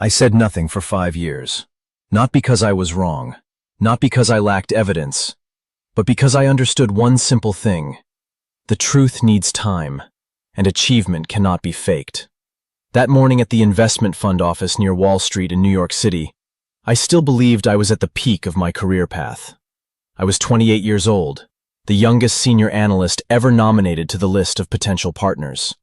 I said nothing for 5 years. Not because I was wrong, not because I lacked evidence, but because I understood one simple thing. The truth needs time, and achievement cannot be faked. That morning at the investment fund office near Wall Street in New York City, I still believed I was at the peak of my career path. I was 28 years old, the youngest senior analyst ever nominated to the list of potential partners.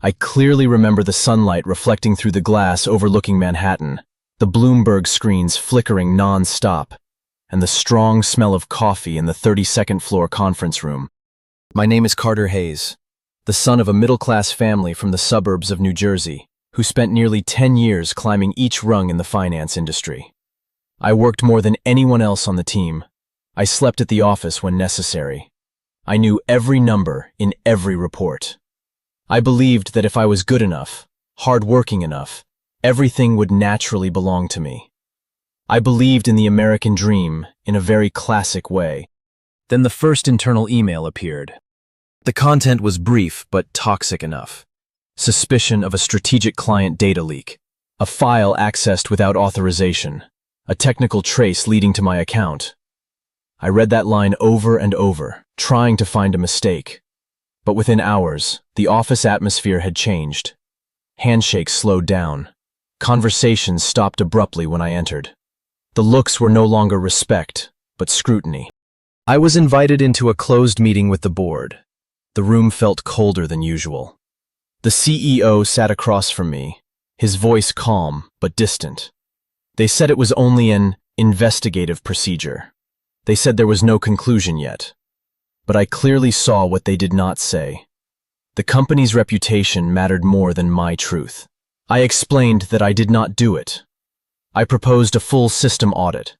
I clearly remember the sunlight reflecting through the glass overlooking Manhattan, the Bloomberg screens flickering non-stop, and the strong smell of coffee in the 32nd floor conference room. My name is Carter Hayes, the son of a middle-class family from the suburbs of New Jersey, who spent nearly 10 years climbing each rung in the finance industry. I worked more than anyone else on the team. I slept at the office when necessary. I knew every number in every report. I believed that if I was good enough, hard-working enough, everything would naturally belong to me. I believed in the American dream in a very classic way. Then the first internal email appeared. The content was brief but toxic enough. Suspicion of a strategic client data leak, a file accessed without authorization, a technical trace leading to my account. I read that line over and over, trying to find a mistake. But within hours, the office atmosphere had changed. Handshakes slowed down. Conversations stopped abruptly when I entered. The looks were no longer respect, but scrutiny. I was invited into a closed meeting with the board. The room felt colder than usual. The CEO sat across from me, his voice calm but distant. They said it was only an investigative procedure. They said there was no conclusion yet. But I clearly saw what they did not say. The company's reputation mattered more than my truth. I explained that I did not do it. I proposed a full system audit.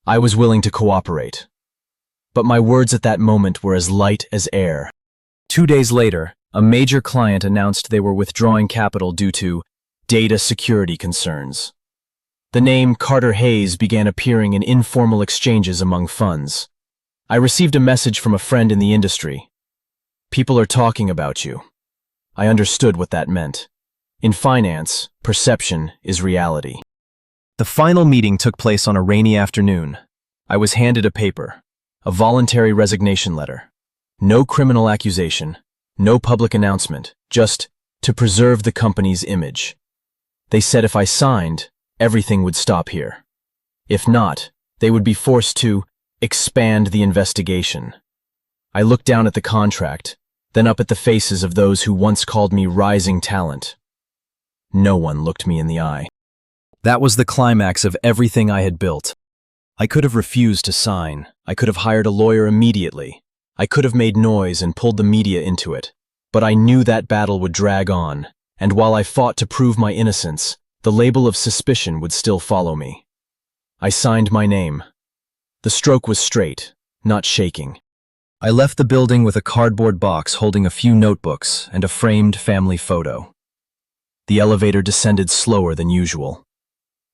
I was willing to cooperate. But my words at that moment were as light as air. 2 days later, a major client announced they were withdrawing capital due to data security concerns. The name Carter Hayes began appearing in informal exchanges among funds. I received a message from a friend in the industry. People are talking about you. I understood what that meant. In finance, perception is reality. The final meeting took place on a rainy afternoon. I was handed a paper, a voluntary resignation letter. No criminal accusation, no public announcement, just to preserve the company's image. They said if I signed, everything would stop here. If not, they would be forced to expand the investigation. I looked down at the contract, then up at the faces of those who once called me rising talent. No one looked me in the eye. That was the climax of everything I had built. I could have refused to sign. I could have hired a lawyer immediately. I could have made noise and pulled the media into it. But I knew that battle would drag on, and while I fought to prove my innocence, the label of suspicion would still follow me. I signed my name. The stroke was straight, not shaking. I left the building with a cardboard box holding a few notebooks and a framed family photo. The elevator descended slower than usual.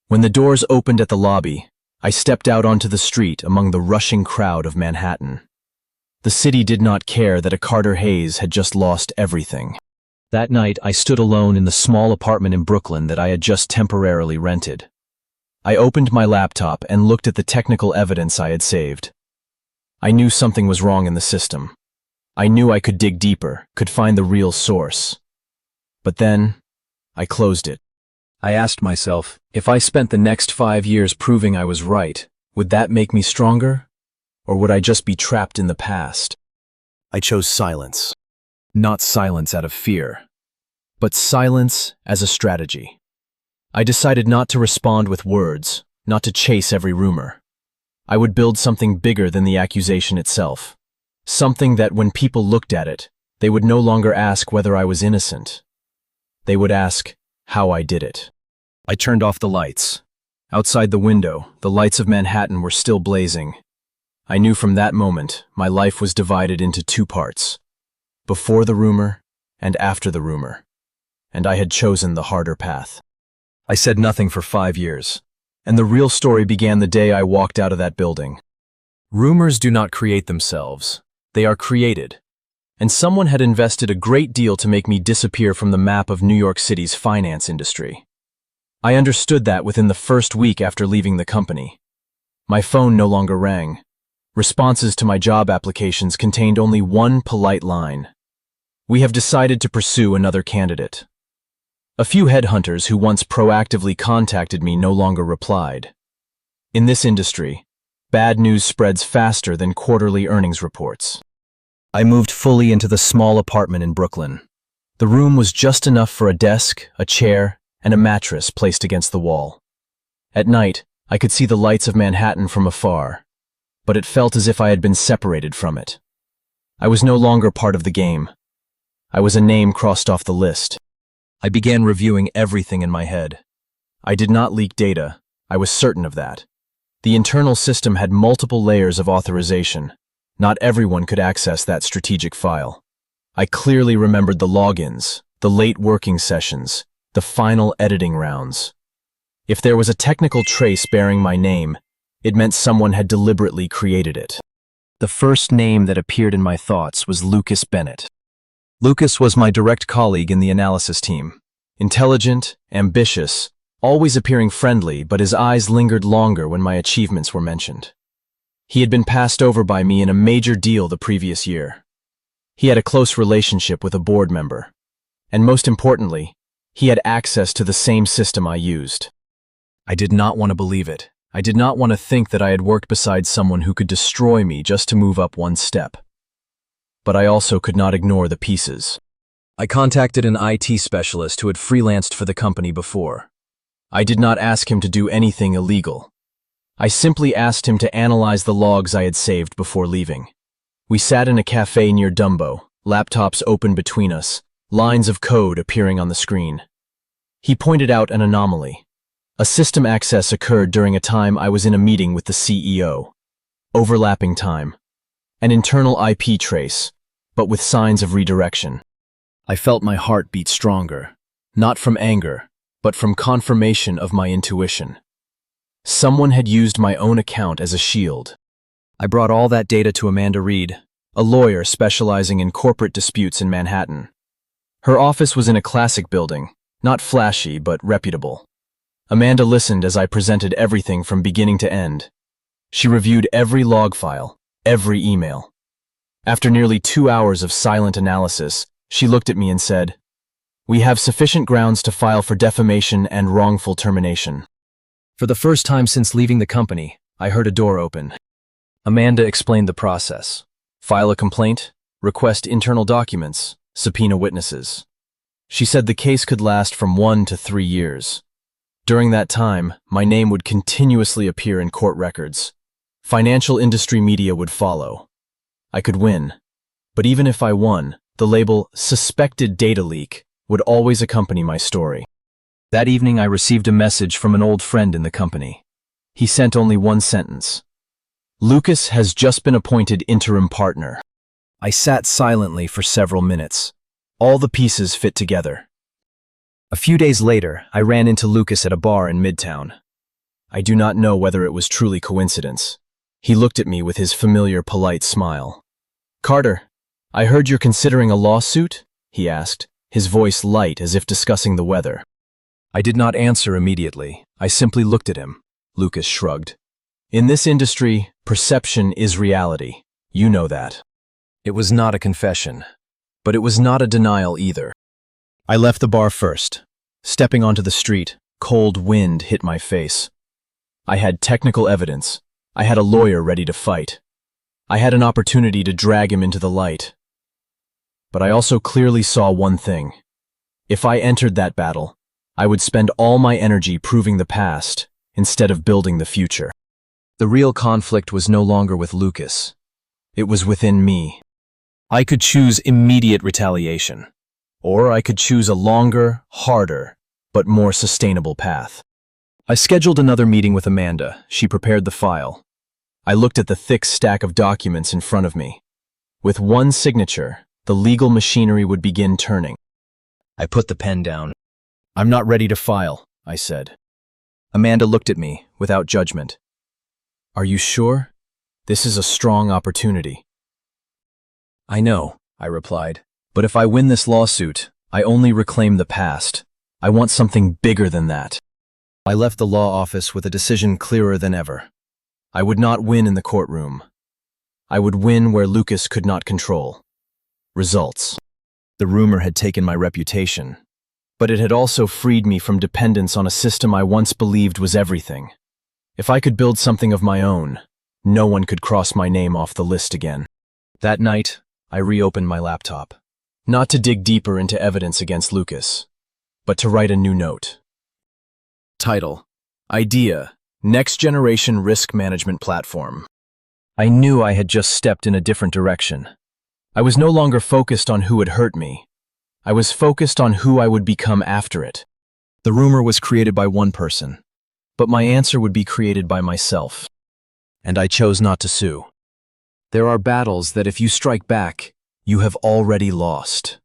When the doors opened at the lobby, I stepped out onto the street among the rushing crowd of Manhattan. The city did not care that a Carter Hayes had just lost everything. That night, I stood alone in the small apartment in Brooklyn that I had just temporarily rented. I opened my laptop and looked at the technical evidence I had saved. I knew something was wrong in the system. I knew I could dig deeper, could find the real source. But then, I closed it. I asked myself, if I spent the next 5 years proving I was right, would that make me stronger? Or would I just be trapped in the past? I chose silence. Not silence out of fear, but silence as a strategy. I decided not to respond with words, not to chase every rumor. I would build something bigger than the accusation itself. Something that when people looked at it, they would no longer ask whether I was innocent. They would ask how I did it. I turned off the lights. Outside the window, the lights of Manhattan were still blazing. I knew from that moment my life was divided into 2 parts. Before the rumor and after the rumor. And I had chosen the harder path. I said nothing for 5 years, and the real story began the day I walked out of that building. Rumors do not create themselves. They are created. And someone had invested a great deal to make me disappear from the map of New York City's finance industry. I understood that within the first week after leaving the company. My phone no longer rang. Responses to my job applications contained only one polite line. We have decided to pursue another candidate. A few headhunters who once proactively contacted me no longer replied. In this industry, bad news spreads faster than quarterly earnings reports. I moved fully into the small apartment in Brooklyn. The room was just enough for a desk, a chair, and a mattress placed against the wall. At night, I could see the lights of Manhattan from afar, but it felt as if I had been separated from it. I was no longer part of the game. I was a name crossed off the list. I began reviewing everything in my head. I did not leak data. I was certain of that. The internal system had multiple layers of authorization. Not everyone could access that strategic file. I clearly remembered the logins, the late working sessions, the final editing rounds. If there was a technical trace bearing my name, it meant someone had deliberately created it. The first name that appeared in my thoughts was Lucas Bennett. Lucas was my direct colleague in the analysis team. Intelligent, ambitious, always appearing friendly, but his eyes lingered longer when my achievements were mentioned. He had been passed over by me in a major deal the previous year. He had a close relationship with a board member. And most importantly, he had access to the same system I used. I did not want to believe it. I did not want to think that I had worked beside someone who could destroy me just to move up one step. But I also could not ignore the pieces. I contacted an IT specialist who had freelanced for the company before. I did not ask him to do anything illegal. I simply asked him to analyze the logs I had saved before leaving. We sat in a cafe near Dumbo, laptops open between us, lines of code appearing on the screen. He pointed out an anomaly. A system access occurred during a time I was in a meeting with the CEO. Overlapping time. An internal IP trace, but with signs of redirection. I felt my heart beat stronger, not from anger, but from confirmation of my intuition. Someone had used my own account as a shield. I brought all that data to Amanda Reed, a lawyer specializing in corporate disputes in Manhattan. Her office was in a classic building, not flashy but reputable. Amanda listened as I presented everything from beginning to end. She reviewed every log file, every email. After nearly 2 hours of silent analysis, she looked at me and said, "We have sufficient grounds to file for defamation and wrongful termination." For the first time since leaving the company, I heard a door open. Amanda explained the process. File a complaint, request internal documents, subpoena witnesses. She said the case could last from 1 to 3 years. During that time, my name would continuously appear in court records. Financial industry media would follow. I could win. But even if I won, the label "suspected data leak" would always accompany my story. That evening, I received a message from an old friend in the company. He sent only one sentence. "Lucas has just been appointed interim partner." I sat silently for several minutes. All the pieces fit together. A few days later, I ran into Lucas at a bar in Midtown. I do not know whether it was truly coincidence. He looked at me with his familiar, polite smile. "Carter, I heard you're considering a lawsuit?" he asked, his voice light as if discussing the weather. I did not answer immediately. I simply looked at him. Lucas shrugged. "In this industry, perception is reality. You know that." It was not a confession, but it was not a denial either. I left the bar first. Stepping onto the street, cold wind hit my face. I had technical evidence. I had a lawyer ready to fight. I had an opportunity to drag him into the light. But I also clearly saw one thing. If I entered that battle, I would spend all my energy proving the past instead of building the future. The real conflict was no longer with Lucas. It was within me. I could choose immediate retaliation, or I could choose a longer, harder, but more sustainable path. I scheduled another meeting with Amanda. She prepared the file. I looked at the thick stack of documents in front of me. With one signature, the legal machinery would begin turning. I put the pen down. "I'm not ready to file," I said. Amanda looked at me without judgment. "Are you sure? This is a strong opportunity." "I know," I replied, "but if I win this lawsuit, I only reclaim the past. I want something bigger than that." I left the law office with a decision clearer than ever. I would not win in the courtroom. I would win where Lucas could not control. Results. The rumor had taken my reputation, but it had also freed me from dependence on a system I once believed was everything. If I could build something of my own, no one could cross my name off the list again. That night, I reopened my laptop, not to dig deeper into evidence against Lucas, but to write a new note. Title: Idea: Next Generation Risk Management Platform. I knew I had just stepped in a different direction. I was no longer focused on who had hurt me. I was focused on who I would become after it. The rumor was created by one person, but my answer would be created by myself. And I chose not to sue. There are battles that if you strike back, you have already lost.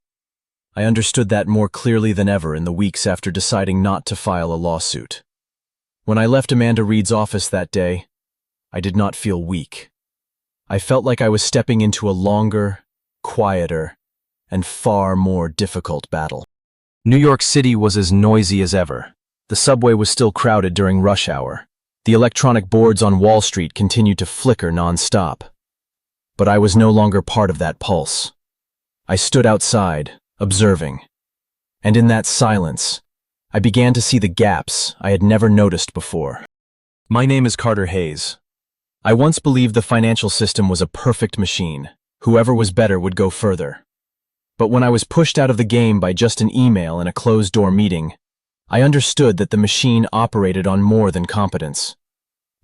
I understood that more clearly than ever in the weeks after deciding not to file a lawsuit. When I left Amanda Reed's office that day, I did not feel weak. I felt like I was stepping into a longer, quieter, and far more difficult battle. New York City was as noisy as ever. The subway was still crowded during rush hour. The electronic boards on Wall Street continued to flicker non-stop. But I was no longer part of that pulse. I stood outside, observing. And in that silence, I began to see the gaps I had never noticed before. My name is Carter Hayes. I once believed the financial system was a perfect machine. Whoever was better would go further. But when I was pushed out of the game by just an email in a closed-door meeting, I understood that the machine operated on more than competence.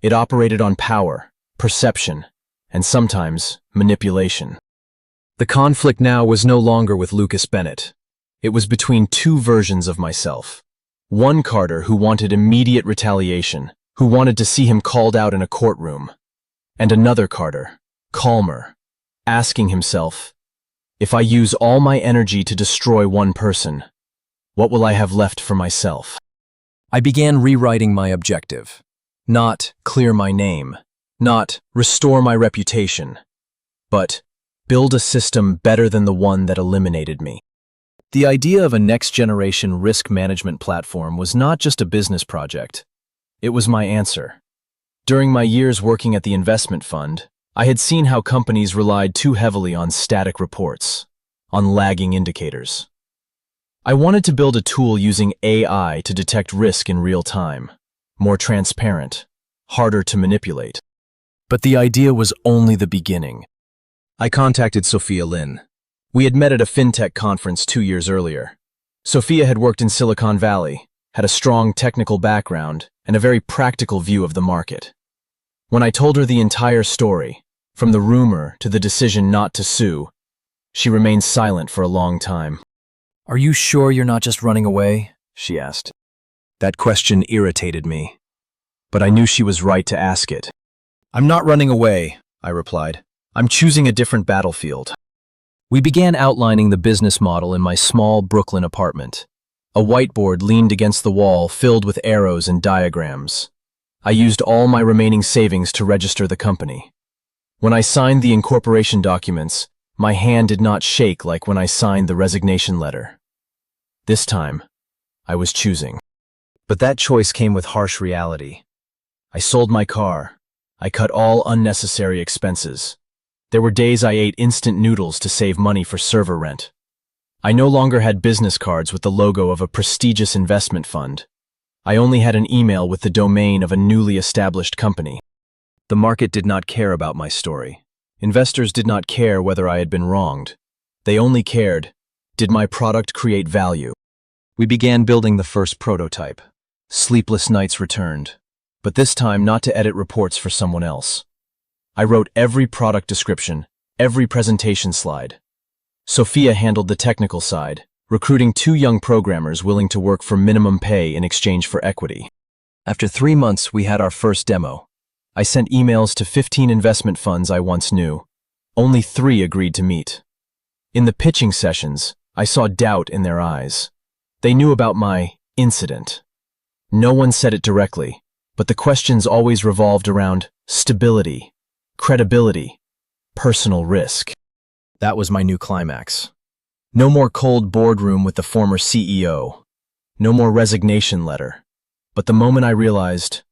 It operated on power, perception, and sometimes manipulation. The conflict now was no longer with Lucas Bennett. It was between two versions of myself. One Carter who wanted immediate retaliation, who wanted to see him called out in a courtroom. And another Carter, calmer, asking himself, if I use all my energy to destroy one person, what will I have left for myself? I began rewriting my objective. Not clear my name, not restore my reputation, but build a system better than the one that eliminated me. The idea of a next-generation risk management platform was not just a business project. It was my answer. During my years working at the investment fund, I had seen how companies relied too heavily on static reports, on lagging indicators. I wanted to build a tool using AI to detect risk in real time, more transparent, harder to manipulate. But the idea was only the beginning. I contacted Sophia Lin. We had met at a fintech conference 2 years earlier. Sophia had worked in Silicon Valley, had a strong technical background, and a very practical view of the market. When I told her the entire story, from the rumor to the decision not to sue, she remained silent for a long time. "Are you sure you're not just running away?" she asked. That question irritated me, but I knew she was right to ask it. "I'm not running away," I replied. "I'm choosing a different battlefield." We began outlining the business model in my small Brooklyn apartment. A whiteboard leaned against the wall filled with arrows and diagrams. I used all my remaining savings to register the company. When I signed the incorporation documents, my hand did not shake like when I signed the resignation letter. This time, I was choosing. But that choice came with harsh reality. I sold my car. I cut all unnecessary expenses. There were days I ate instant noodles to save money for server rent. I no longer had business cards with the logo of a prestigious investment fund. I only had an email with the domain of a newly established company. The market did not care about my story. Investors did not care whether I had been wronged. They only cared, did my product create value? We began building the first prototype. Sleepless nights returned, but this time not to edit reports for someone else. I wrote every product description, every presentation slide. Sophia handled the technical side, recruiting 2 young programmers willing to work for minimum pay in exchange for equity. After 3 months, we had our first demo. I sent emails to 15 investment funds I once knew. Only 3 agreed to meet. In the pitching sessions, I saw doubt in their eyes. They knew about my incident. No one said it directly, but the questions always revolved around stability, credibility, personal risk. That was my new climax. No more cold boardroom with the former CEO. No more resignation letter. But the moment I realized,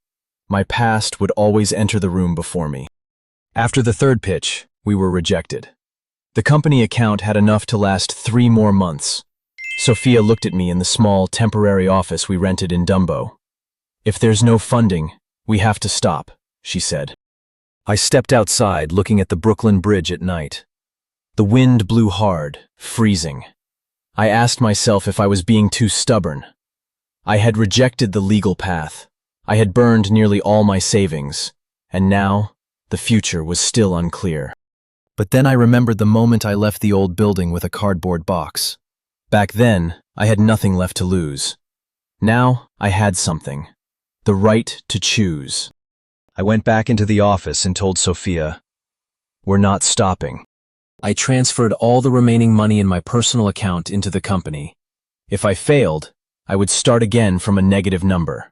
my past would always enter the room before me. After the third pitch, we were rejected. The company account had enough to last 3 more months. Sophia looked at me in the small, temporary office we rented in Dumbo. "If there's no funding, we have to stop," she said. I stepped outside, looking at the Brooklyn Bridge at night. The wind blew hard, freezing. I asked myself if I was being too stubborn. I had rejected the legal path. I had burned nearly all my savings, and now the future was still unclear. But then I remembered the moment I left the old building with a cardboard box. Back then, I had nothing left to lose. Now, I had something. The right to choose. I went back into the office and told Sophia, "We're not stopping." I transferred all the remaining money in my personal account into the company. If I failed, I would start again from a negative number.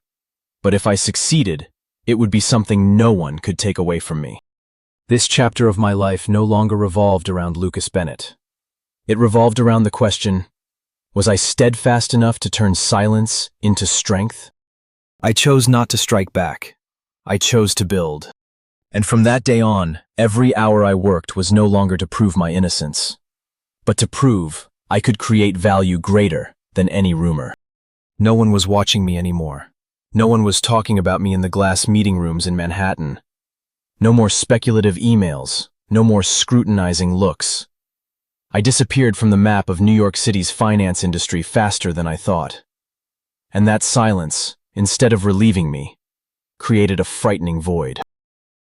But if I succeeded, it would be something no one could take away from me. This chapter of my life no longer revolved around Lucas Bennett. It revolved around the question, was I steadfast enough to turn silence into strength? I chose not to strike back. I chose to build. And from that day on, every hour I worked was no longer to prove my innocence, but to prove I could create value greater than any rumor. No one was watching me anymore. No one was talking about me in the glass meeting rooms in Manhattan. No more speculative emails, no more scrutinizing looks. I disappeared from the map of New York City's finance industry faster than I thought. And that silence, instead of relieving me, created a frightening void.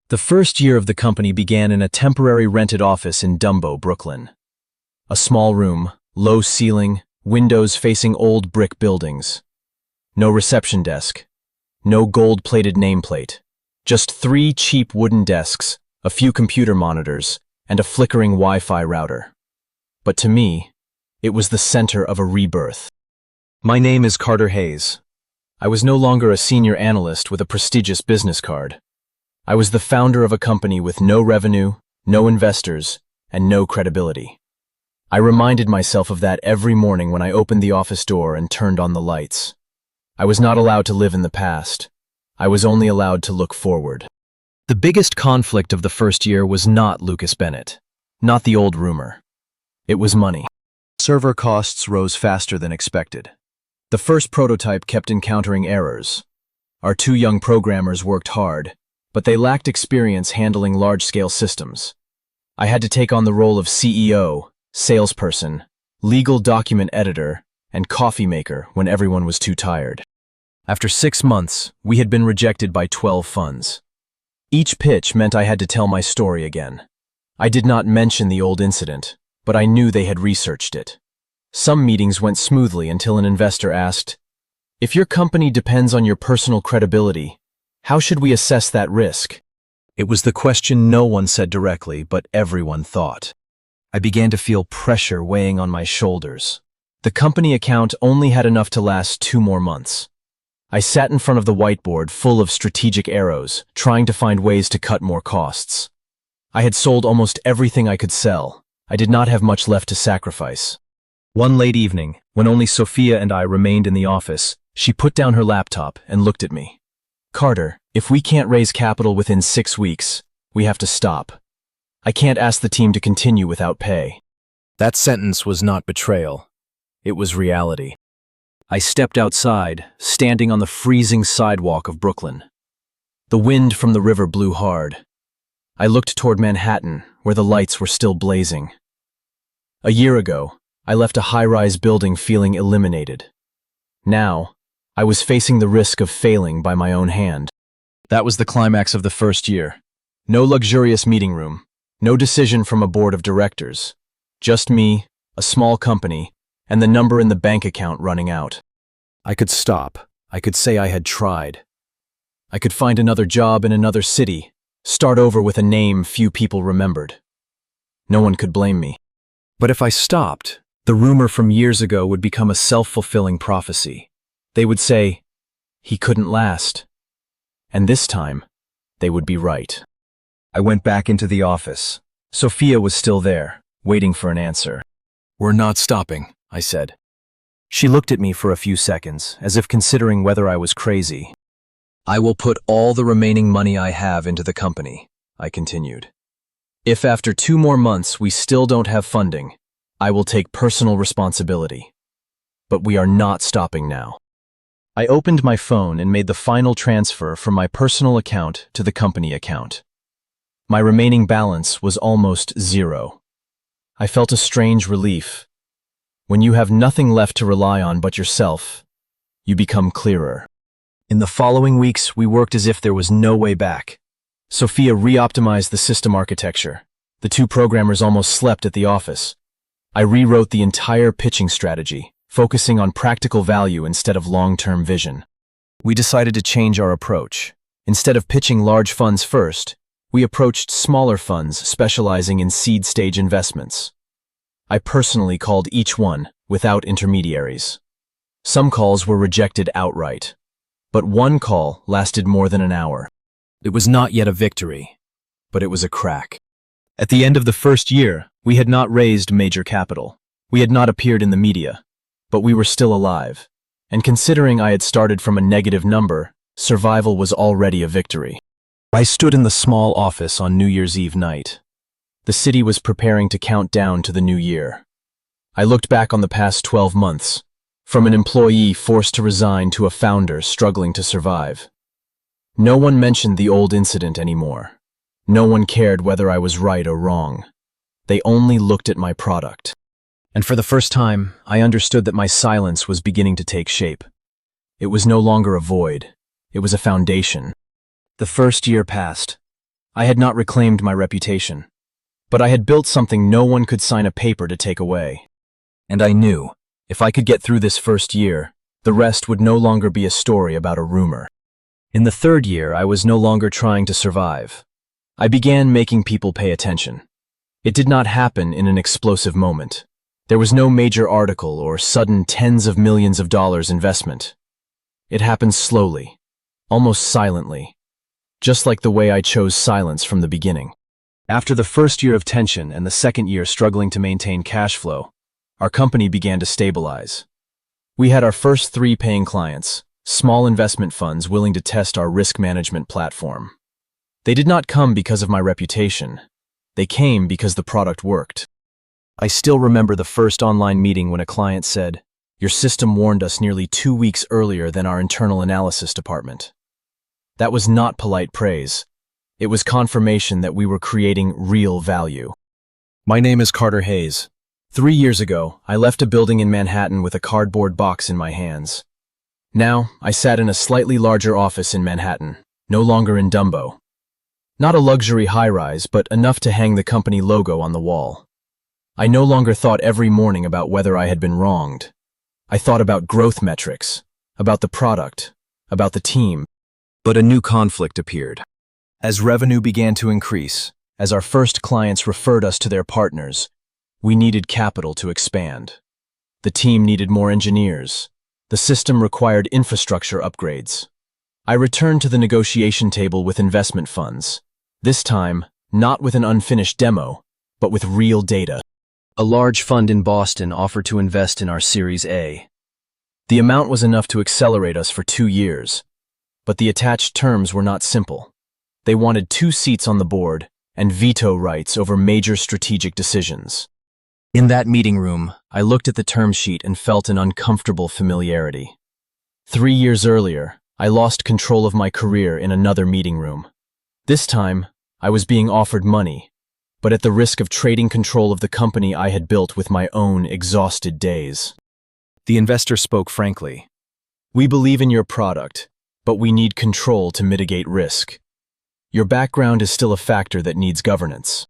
The first year of the company began in a temporary rented office in Dumbo, Brooklyn. A small room, low ceiling, windows facing old brick buildings. No reception desk. No gold-plated nameplate. Just 3 cheap wooden desks, a few computer monitors, and a flickering Wi-Fi router. But to me, it was the center of a rebirth. My name is Carter Hayes. I was no longer a senior analyst with a prestigious business card. I was the founder of a company with no revenue, no investors, and no credibility. I reminded myself of that every morning when I opened the office door and turned on the lights. I was not allowed to live in the past. I was only allowed to look forward. The biggest conflict of the first year was not Lucas Bennett, not the old rumor. It was money. Server costs rose faster than expected. The first prototype kept encountering errors. Our 2 young programmers worked hard, but they lacked experience handling large-scale systems. I had to take on the role of CEO, salesperson, legal document editor, and coffee maker when everyone was too tired. After 6 months, we had been rejected by 12 funds. Each pitch meant I had to tell my story again. I did not mention the old incident, but I knew they had researched it. Some meetings went smoothly until an investor asked, "If your company depends on your personal credibility, how should we assess that risk?" It was the question no one said directly, but everyone thought. I began to feel pressure weighing on my shoulders. The company account only had enough to last 2 more months. I sat in front of the whiteboard full of strategic arrows, trying to find ways to cut more costs. I had sold almost everything I could sell. I did not have much left to sacrifice. One late evening, when only Sophia and I remained in the office, she put down her laptop and looked at me. "Carter, if we can't raise capital within 6 weeks, we have to stop. I can't ask the team to continue without pay." That sentence was not betrayal. It was reality. I stepped outside, standing on the freezing sidewalk of Brooklyn. The wind from the river blew hard. I looked toward Manhattan, where the lights were still blazing. A year ago, I left a high-rise building feeling eliminated. Now, I was facing the risk of failing by my own hand. That was the climax of the first year. No luxurious meeting room, no decision from a board of directors. Just me, a small company, and the number in the bank account running out. I could stop. I could say I had tried. I could find another job in another city, start over with a name few people remembered. No one could blame me. But if I stopped, the rumor from years ago would become a self-fulfilling prophecy. They would say, "He couldn't last." And this time, they would be right. I went back into the office. Sophia was still there, waiting for an answer. "We're not stopping," I said. She looked at me for a few seconds, as if considering whether I was crazy. I will put all the remaining money I have into the company, I continued. If after 2 more months we still don't have funding, I will take personal responsibility. But we are not stopping now. I opened my phone and made the final transfer from my personal account to the company account. My remaining balance was almost 0. I felt a strange relief. When you have nothing left to rely on but yourself, you become clearer. In the following weeks, we worked as if there was no way back. Sophia re-optimized the system architecture. The 2 programmers almost slept at the office. I rewrote the entire pitching strategy, focusing on practical value instead of long-term vision. We decided to change our approach. Instead of pitching large funds first, we approached smaller funds specializing in seed-stage investments. I personally called each one without intermediaries. Some calls were rejected outright, but one call lasted more than an hour. It was not yet a victory, but it was a crack. At the end of the first year, we had not raised major capital. We had not appeared in the media, but we were still alive. And considering I had started from a negative number, survival was already a victory. I stood in the small office on New Year's Eve night. The city was preparing to count down to the new year. I looked back on the past 12 months, from an employee forced to resign to a founder struggling to survive. No one mentioned the old incident anymore. No one cared whether I was right or wrong. They only looked at my product. And for the first time, I understood that my silence was beginning to take shape. It was no longer a void. It was a foundation. The first year passed. I had not reclaimed my reputation, but I had built something no one could sign a paper to take away. And I knew, if I could get through this first year, the rest would no longer be a story about a rumor. In the 3rd year, I was no longer trying to survive. I began making people pay attention. It did not happen in an explosive moment. There was no major article or sudden tens of millions of dollars investment. It happened slowly, almost silently, just like the way I chose silence from the beginning. After the first year of tension and the second year struggling to maintain cash flow, our company began to stabilize. We had our first 3 paying clients, small investment funds willing to test our risk management platform. They did not come because of my reputation. They came because the product worked. I still remember the first online meeting when a client said, "Your system warned us nearly 2 weeks earlier than our internal analysis department." That was not polite praise. It was confirmation that we were creating real value. My name is Carter Hayes. 3 years ago, I left a building in Manhattan with a cardboard box in my hands. Now, I sat in a slightly larger office in Manhattan, no longer in Dumbo. Not a luxury high-rise, but enough to hang the company logo on the wall. I no longer thought every morning about whether I had been wronged. I thought about growth metrics, about the product, about the team. But a new conflict appeared. As revenue began to increase, as our first clients referred us to their partners, we needed capital to expand. The team needed more engineers. The system required infrastructure upgrades. I returned to the negotiation table with investment funds, this time not with an unfinished demo, but with real data. A large fund in Boston offered to invest in our Series A. The amount was enough to accelerate us for 2 years, but the attached terms were not simple. They wanted 2 seats on the board and veto rights over major strategic decisions. In that meeting room, I looked at the term sheet and felt an uncomfortable familiarity. 3 years earlier, I lost control of my career in another meeting room. This time, I was being offered money, but at the risk of trading control of the company I had built with my own exhausted days. The investor spoke frankly. "We believe in your product, but we need control to mitigate risk. Your background is still a factor that needs governance."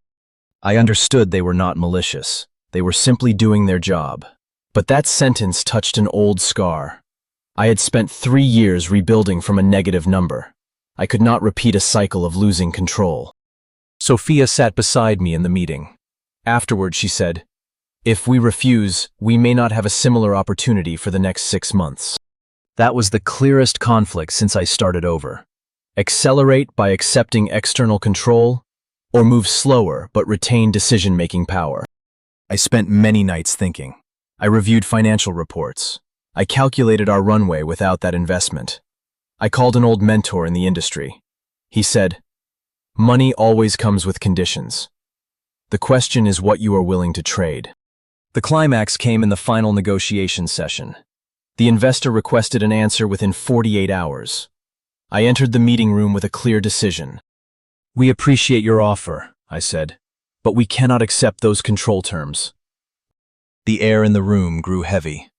I understood they were not malicious. They were simply doing their job. But that sentence touched an old scar. I had spent 3 years rebuilding from a negative number. I could not repeat a cycle of losing control. Sophia sat beside me in the meeting. Afterward, she said, "If we refuse, we may not have a similar opportunity for the next 6 months." That was the clearest conflict since I started over. Accelerate by accepting external control, or move slower but retain decision-making power. I spent many nights thinking. I reviewed financial reports. I calculated our runway without that investment. I called an old mentor in the industry. He said, "Money always comes with conditions. The question is what you are willing to trade." The climax came in the final negotiation session. The investor requested an answer within 48 hours. I entered the meeting room with a clear decision. "We appreciate your offer," I said, "but we cannot accept those control terms." The air in the room grew heavy.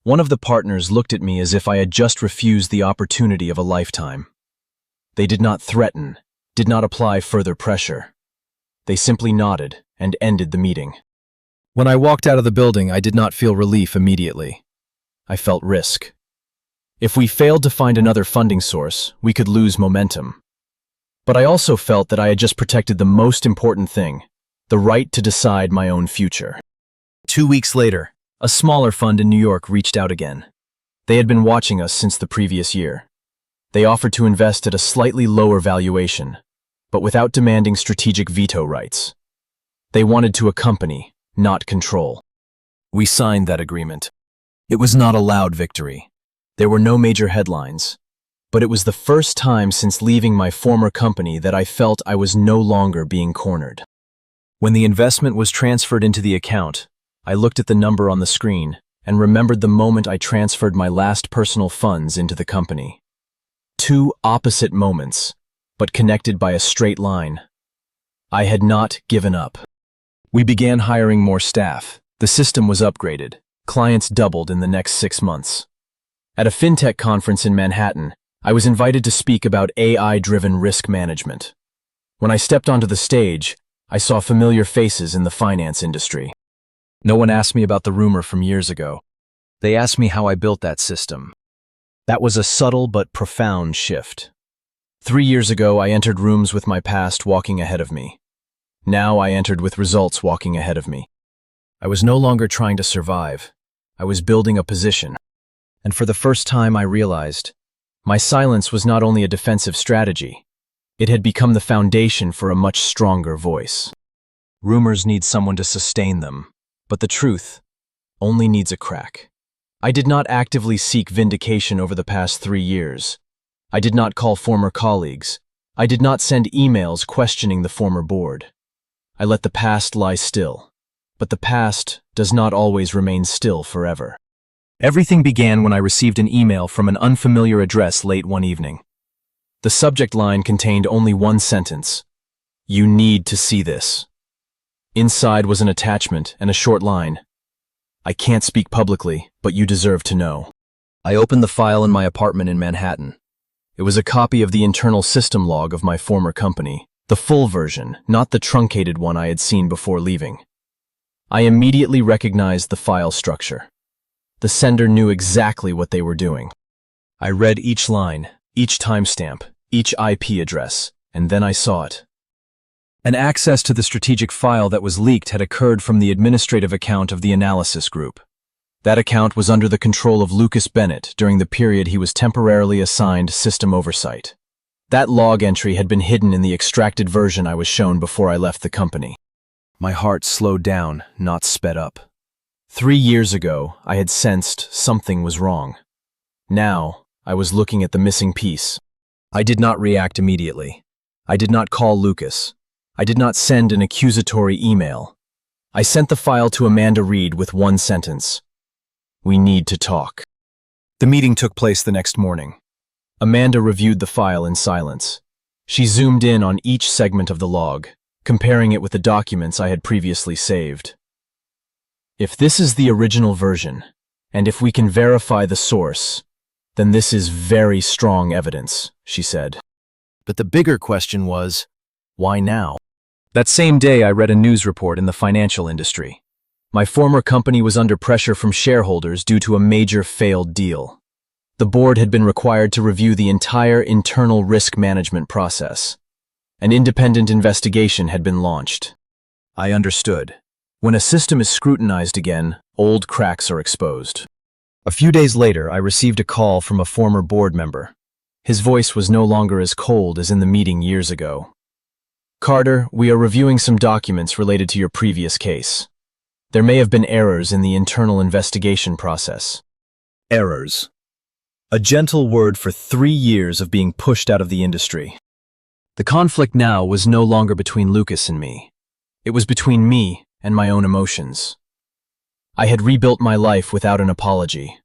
One of the partners looked at me as if I had just refused the opportunity of a lifetime. They did not threaten, did not apply further pressure. They simply nodded and ended the meeting. When I walked out of the building, I did not feel relief immediately. I felt risk. If we failed to find another funding source, we could lose momentum. But I also felt that I had just protected the most important thing, the right to decide my own future. 2 weeks later, a smaller fund in New York reached out again. They had been watching us since the previous year. They offered to invest at a slightly lower valuation, but without demanding strategic veto rights. They wanted to accompany, not control. We signed that agreement. It was not a loud victory. There were no major headlines, but it was the first time since leaving my former company that I felt I was no longer being cornered. When the investment was transferred into the account, I looked at the number on the screen and remembered the moment I transferred my last personal funds into the company. 2 opposite moments, but connected by a straight line. I had not given up. We began hiring more staff. The system was upgraded. Clients doubled in the next 6 months. At a fintech conference in Manhattan, I was invited to speak about AI-driven risk management. When I stepped onto the stage, I saw familiar faces in the finance industry. No one asked me about the rumor from years ago. They asked me how I built that system. That was a subtle but profound shift. 3 years ago, I entered rooms with my past walking ahead of me. Now I entered with results walking ahead of me. I was no longer trying to survive. I was building a position. And for the first time, I realized my silence was not only a defensive strategy. It had become the foundation for a much stronger voice. Rumors need someone to sustain them, but the truth only needs a crack. I did not actively seek vindication over the past 3 years. I did not call former colleagues. I did not send emails questioning the former board. I let the past lie still. But the past does not always remain still forever. Everything began when I received an email from an unfamiliar address late one evening. The subject line contained only one sentence: "You need to see this." Inside was an attachment and a short line: "I can't speak publicly, but you deserve to know." I opened the file in my apartment in Manhattan. It was a copy of the internal system log of my former company, the full version, not the truncated one I had seen before leaving. I immediately recognized the file structure. The sender knew exactly what they were doing. I read each line, each timestamp, each IP address, and then I saw it. An access to the strategic file that was leaked had occurred from the administrative account of the analysis group. That account was under the control of Lucas Bennett during the period he was temporarily assigned system oversight. That log entry had been hidden in the extracted version I was shown before I left the company. My heart slowed down, not sped up. 3 years ago, I had sensed something was wrong. Now, I was looking at the missing piece. I did not react immediately. I did not call Lucas. I did not send an accusatory email. I sent the file to Amanda Reed with one sentence: "We need to talk." The meeting took place the next morning. Amanda reviewed the file in silence. She zoomed in on each segment of the log, comparing it with the documents I had previously saved. "If this is the original version, and if we can verify the source, then this is very strong evidence," she said. But the bigger question was, why now? That same day, I read a news report in the financial industry. My former company was under pressure from shareholders due to a major failed deal. The board had been required to review the entire internal risk management process. An independent investigation had been launched. I understood. When a system is scrutinized again, old cracks are exposed. A few days later, I received a call from a former board member. His voice was no longer as cold as in the meeting years ago. "Carter, we are reviewing some documents related to your previous case. There may have been errors in the internal investigation process." Errors. A gentle word for 3 years of being pushed out of the industry. The conflict now was no longer between Lucas and me. It was between me and my own emotions. I had rebuilt my life without an apology.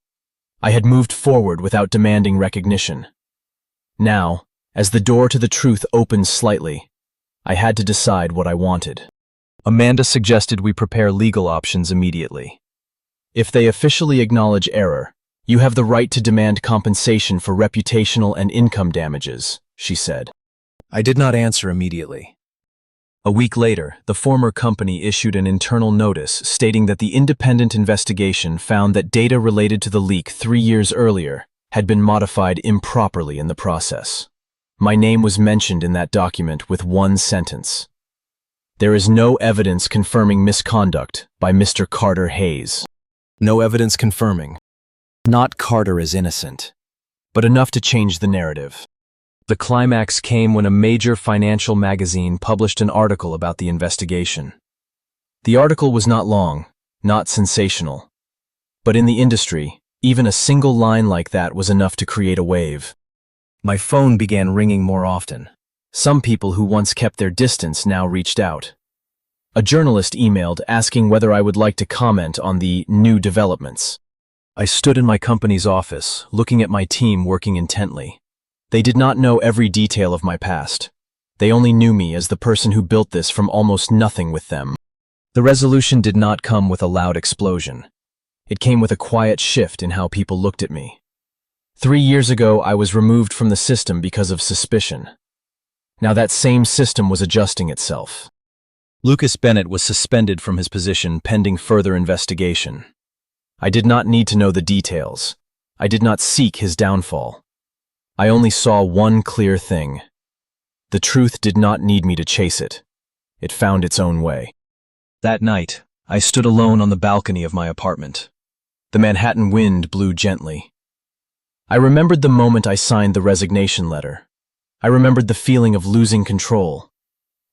I had moved forward without demanding recognition. Now, as the door to the truth opened slightly, I had to decide what I wanted. Amanda suggested we prepare legal options immediately. If they officially acknowledge error, you have the right to demand compensation for reputational and income damages, she said. I did not answer immediately. A week later, the former company issued an internal notice stating that the independent investigation found that data related to the leak 3 years earlier had been modified improperly in the process. My name was mentioned in that document with one sentence. There is no evidence confirming misconduct by Mr. Carter Hayes. No evidence confirming. Not Carter is innocent, but enough to change the narrative. The climax came when a major financial magazine published an article about the investigation. The article was not long, not sensational. But in the industry, even a single line like that was enough to create a wave. My phone began ringing more often. Some people who once kept their distance now reached out. A journalist emailed asking whether I would like to comment on the new developments. I stood in my company's office, looking at my team working intently. They did not know every detail of my past. They only knew me as the person who built this from almost nothing with them. The resolution did not come with a loud explosion. It came with a quiet shift in how people looked at me. 3 years ago, I was removed from the system because of suspicion. Now that same system was adjusting itself. Lucas Bennett was suspended from his position pending further investigation. I did not need to know the details. I did not seek his downfall. I only saw one clear thing. The truth did not need me to chase it. It found its own way. That night, I stood alone on the balcony of my apartment. The Manhattan wind blew gently. I remembered the moment I signed the resignation letter. I remembered the feeling of losing control.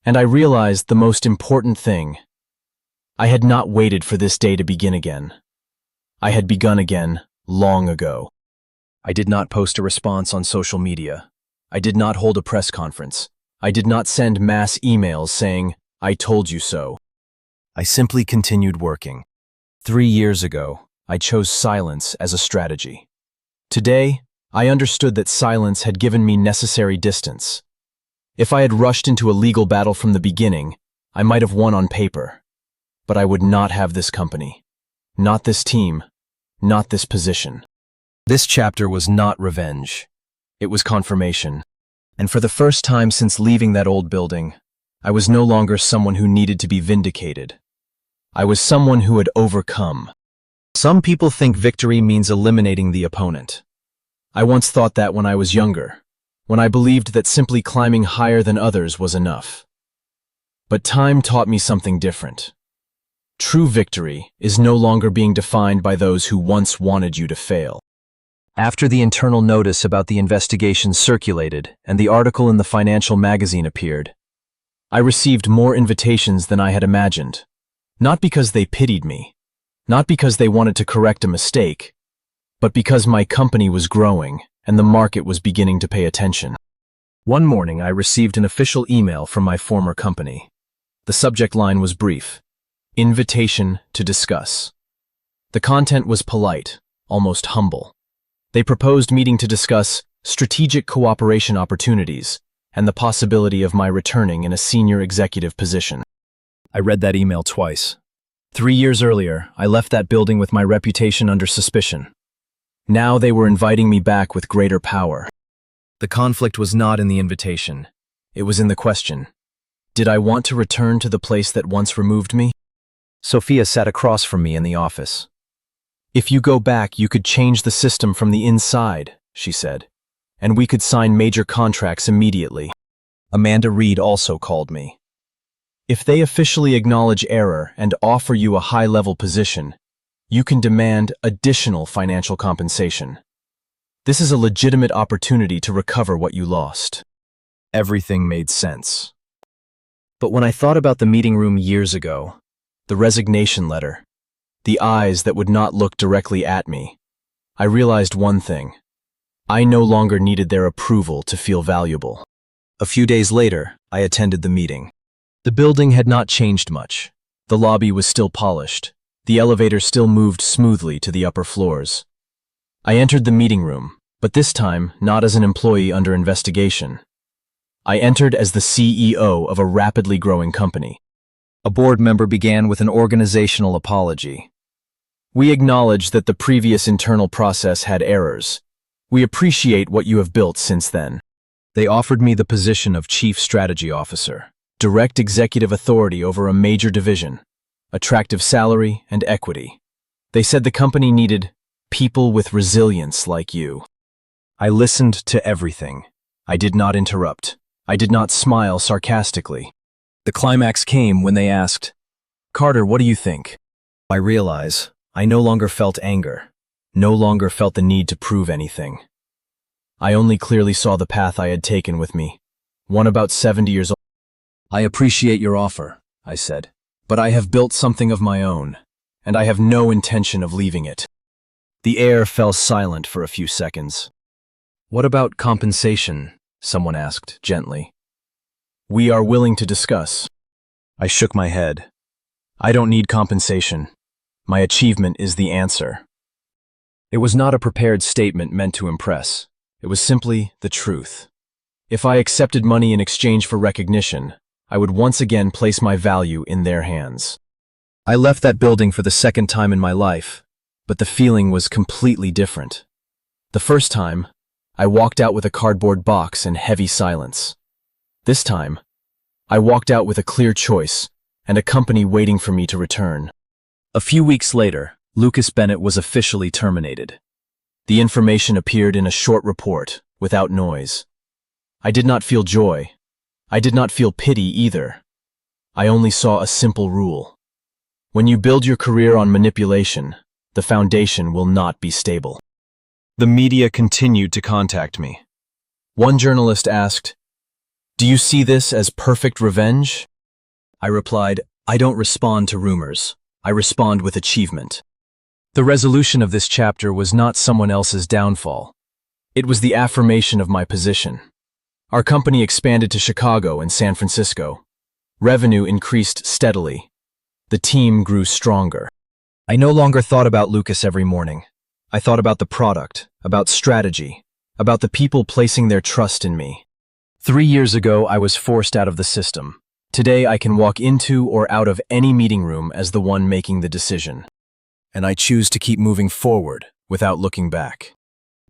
And I realized the most important thing. I had not waited for this day to begin again. I had begun again long ago. I did not post a response on social media. I did not hold a press conference. I did not send mass emails saying, "I told you so." I simply continued working. 3 years ago, I chose silence as a strategy. Today, I understood that silence had given me necessary distance. If I had rushed into a legal battle from the beginning, I might have won on paper. But I would not have this company. Not this team. Not this position. This chapter was not revenge. It was confirmation. And for the first time since leaving that old building, I was no longer someone who needed to be vindicated. I was someone who had overcome. Some people think victory means eliminating the opponent. I once thought that when I was younger, when I believed that simply climbing higher than others was enough. But time taught me something different. True victory is no longer being defined by those who once wanted you to fail. After the internal notice about the investigation circulated and the article in the financial magazine appeared, I received more invitations than I had imagined. Not because they pitied me, not because they wanted to correct a mistake, but because my company was growing and the market was beginning to pay attention. One morning, I received an official email from my former company. The subject line was brief: invitation to discuss. The content was polite, almost humble. They proposed meeting to discuss strategic cooperation opportunities and the possibility of my returning in a senior executive position. I read that email twice. 3 years earlier, I left that building with my reputation under suspicion. Now they were inviting me back with greater power. The conflict was not in the invitation. It was in the question. Did I want to return to the place that once removed me? Sophia sat across from me in the office. "If you go back, you could change the system from the inside," she said, "and we could sign major contracts immediately." Amanda Reed also called me. "If they officially acknowledge error and offer you a high-level position, you can demand additional financial compensation. This is a legitimate opportunity to recover what you lost." Everything made sense. But when I thought about the meeting room years ago, the resignation letter, the eyes that would not look directly at me, I realized one thing. I no longer needed their approval to feel valuable. A few days later, I attended the meeting. The building had not changed much. The lobby was still polished. The elevator still moved smoothly to the upper floors. I entered the meeting room, but this time not as an employee under investigation. I entered as the CEO of a rapidly growing company. A board member began with an organizational apology. We acknowledge that the previous internal process had errors. We appreciate what you have built since then. They offered me the position of Chief Strategy Officer, direct executive authority over a major division, attractive salary and equity. They said the company needed people with resilience like you. I listened to everything. I did not interrupt. I did not smile sarcastically. The climax came when they asked, "Carter, what do you think?" I realize I no longer felt anger, no longer felt the need to prove anything. I only clearly saw the path I had taken with me, one about 70 years old. "I appreciate your offer," I said, "but I have built something of my own, and I have no intention of leaving it." The air fell silent for a few seconds. "What about compensation?" someone asked gently. "We are willing to discuss." I shook my head. "I don't need compensation. My achievement is the answer." It was not a prepared statement meant to impress. It was simply the truth. If I accepted money in exchange for recognition, I would once again place my value in their hands. I left that building for the second time in my life, but the feeling was completely different. The first time, I walked out with a cardboard box and heavy silence. This time, I walked out with a clear choice and a company waiting for me to return. A few weeks later, Lucas Bennett was officially terminated. The information appeared in a short report, without noise. I did not feel joy. I did not feel pity either. I only saw a simple rule. When you build your career on manipulation, the foundation will not be stable. The media continued to contact me. One journalist asked, "Do you see this as perfect revenge?" I replied, "I don't respond to rumors. I respond with achievement." The resolution of this chapter was not someone else's downfall. It was the affirmation of my position. Our company expanded to Chicago and San Francisco. Revenue increased steadily. The team grew stronger. I no longer thought about Lucas every morning. I thought about the product, about strategy, about the people placing their trust in me. 3 years ago, I was forced out of the system. Today, I can walk into or out of any meeting room as the one making the decision. And I choose to keep moving forward without looking back.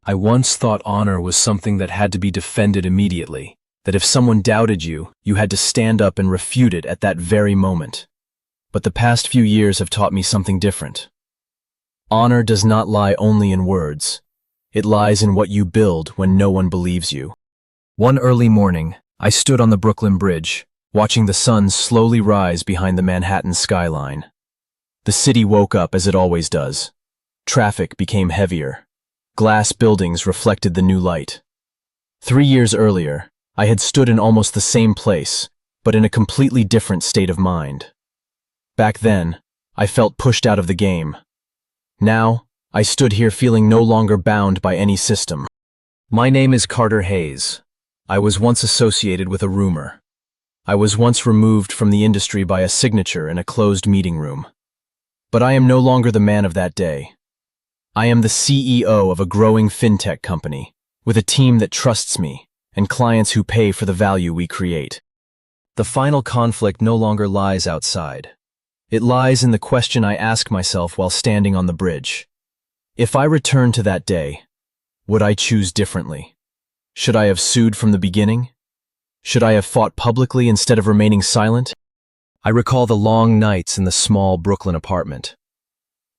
I once thought honor was something that had to be defended immediately, that if someone doubted you, you had to stand up and refute it at that very moment. But the past few years have taught me something different. Honor does not lie only in words. It lies in what you build when no one believes you. One early morning, I stood on the Brooklyn Bridge, watching the sun slowly rise behind the Manhattan skyline. The city woke up as it always does. Traffic became heavier. Glass buildings reflected the new light. 3 years earlier, I had stood in almost the same place, but in a completely different state of mind. Back then, I felt pushed out of the game. Now, I stood here feeling no longer bound by any system. My name is Carter Hayes. I was once associated with a rumor. I was once removed from the industry by a signature in a closed meeting room. But I am no longer the man of that day. I am the CEO of a growing fintech company, with a team that trusts me and clients who pay for the value we create. The final conflict no longer lies outside. It lies in the question I ask myself while standing on the bridge. If I return to that day, would I choose differently? Should I have sued from the beginning? Should I have fought publicly instead of remaining silent? I recall the long nights in the small Brooklyn apartment.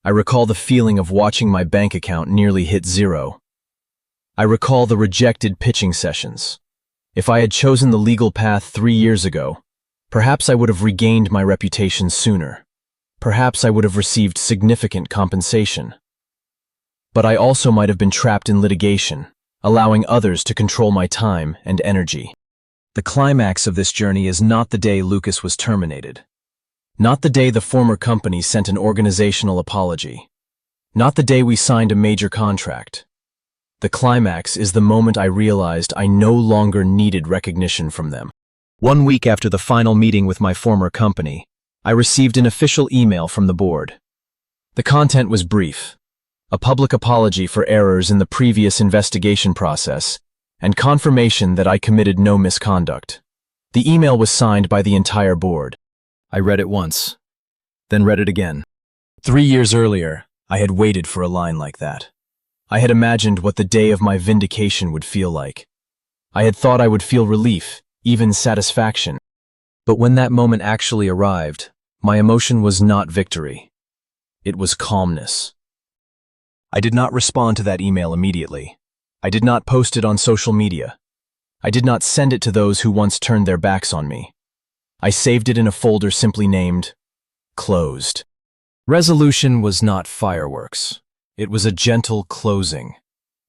I recall the feeling of watching my bank account nearly hit zero. I recall the rejected pitching sessions. If I had chosen the legal path 3 years ago, perhaps I would have regained my reputation sooner. Perhaps I would have received significant compensation. But I also might have been trapped in litigation, allowing others to control my time and energy. The climax of this journey is not the day Lucas was terminated. Not the day the former company sent an organizational apology. Not the day we signed a major contract. The climax is the moment I realized I no longer needed recognition from them. 1 week after the final meeting with my former company, I received an official email from the board. The content was brief: a public apology for errors in the previous investigation process, and confirmation that I committed no misconduct. The email was signed by the entire board. I read it once, then read it again. 3 years earlier, I had waited for a line like that. I had imagined what the day of my vindication would feel like. I had thought I would feel relief, even satisfaction. But when that moment actually arrived, my emotion was not victory. It was calmness. I did not respond to that email immediately. I did not post it on social media. I did not send it to those who once turned their backs on me. I saved it in a folder simply named Closed. Resolution was not fireworks. It was a gentle closing.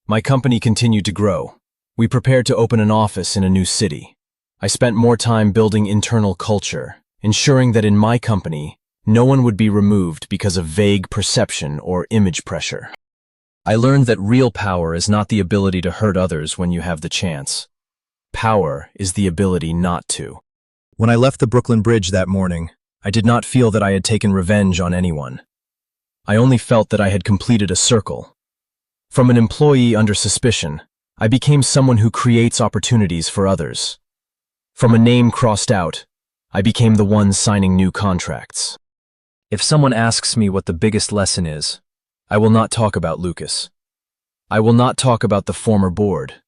My company continued to grow. We prepared to open an office in a new city. I spent more time building internal culture, ensuring that in my company, no one would be removed because of vague perception or image pressure. I learned that real power is not the ability to hurt others when you have the chance. Power is the ability not to. When I left the Brooklyn Bridge that morning, I did not feel that I had taken revenge on anyone. I only felt that I had completed a circle. From an employee under suspicion, I became someone who creates opportunities for others. From a name crossed out, I became the one signing new contracts. If someone asks me what the biggest lesson is, I will not talk about Lucas. I will not talk about the former board.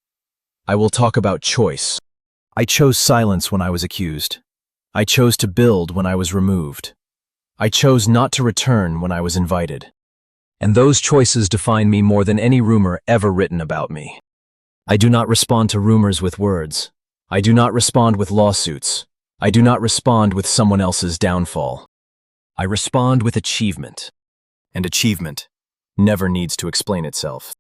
I will talk about choice. I chose silence when I was accused. I chose to build when I was removed. I chose not to return when I was invited. And those choices define me more than any rumor ever written about me. I do not respond to rumors with words. I do not respond with lawsuits. I do not respond with someone else's downfall. I respond with achievement. And achievement never needs to explain itself.